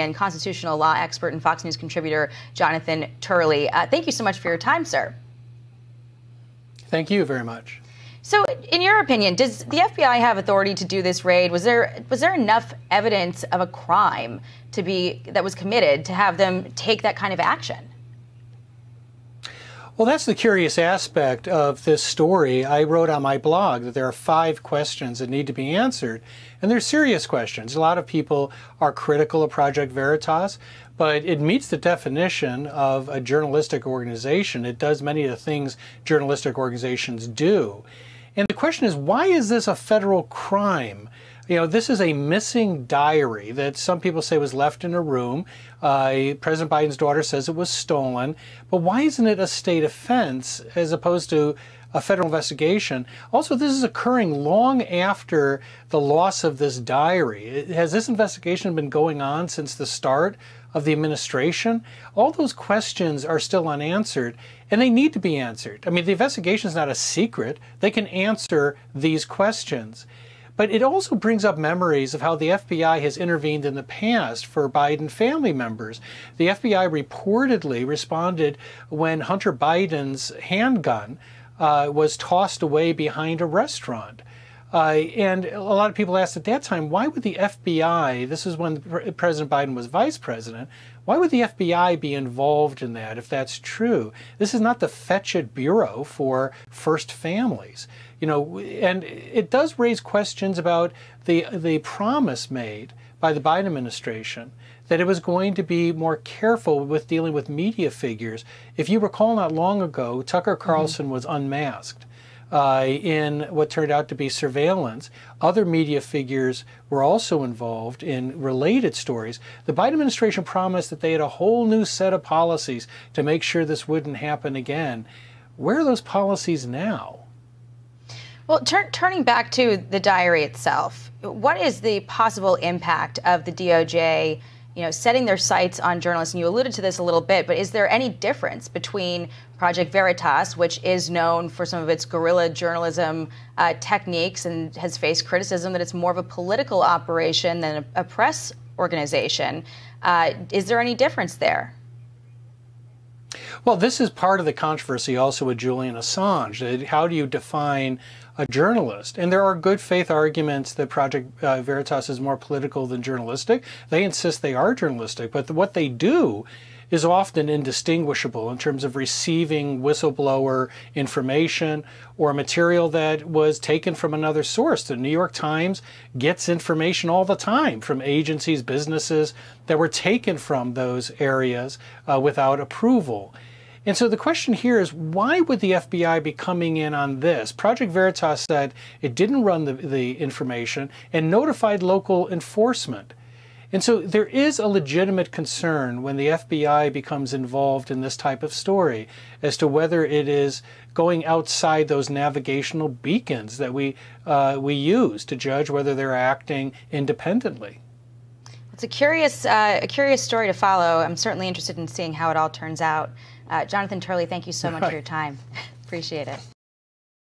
and constitutional law expert and Fox News contributor Jonathan Turley. Thank you so much for your time, sir. Thank you very much. So, in your opinion, does the FBI have authority to do this raid? Was there enough evidence of a crime that was committed to have them take that kind of action? Well, that's the curious aspect of this story. I wrote on my blog that there are 5 questions that need to be answered, and they're serious questions. A lot of people are critical of Project Veritas, but it meets the definition of a journalistic organization. It does many of the things journalistic organizations do. And the question is, why is this a federal crime? You know, this is a missing diary that some people say was left in a room. President Biden's daughter says it was stolen. But why isn't it a state offense as opposed to a federal investigation? Also, this is occurring long after the loss of this diary. Has this investigation been going on since the start of the administration? All those questions are still unanswered, and they need to be answered. I mean, the investigation is not a secret. They can answer these questions. But it also brings up memories of how the FBI has intervened in the past for Biden family members. The FBI reportedly responded when Hunter Biden's handgun was tossed away behind a restaurant. And a lot of people asked at that time, why would the FBI, this is when President Biden was vice president, why would the FBI be involved in that if that's true? This is not the Fetch-It Bureau for first families. You know, and it does raise questions about the promise made by the Biden administration that it was going to be more careful with dealing with media figures. If you recall, not long ago, Tucker Carlson was unmasked in what turned out to be surveillance. Other media figures were also involved in related stories. The Biden administration promised that they had a whole new set of policies to make sure this wouldn't happen again. Where are those policies now? Well, turning back to the diary itself, what is the possible impact of the DOJ, setting their sights on journalists? And you alluded to this a little bit, but is there any difference between Project Veritas, which is known for some of its guerrilla journalism techniques and has faced criticism that it's more of a political operation than a press organization? Is there any difference there? Well, this is part of the controversy also with Julian Assange. How do you define a journalist? And there are good faith arguments that Project Veritas is more political than journalistic. They insist they are journalistic, but what they do is often indistinguishable in terms of receiving whistleblower information or material that was taken from another source. The New York Times gets information all the time from agencies, businesses that were taken from those areas without approval. And so the question here is, why would the FBI be coming in on this? Project Veritas said it didn't run the information and notified local enforcement. And so there is a legitimate concern when the FBI becomes involved in this type of story as to whether it is going outside those navigational beacons that we use to judge whether they're acting independently. It's a curious story to follow. I'm certainly interested in seeing how it all turns out. Jonathan Turley, thank you so much for your time. Appreciate it.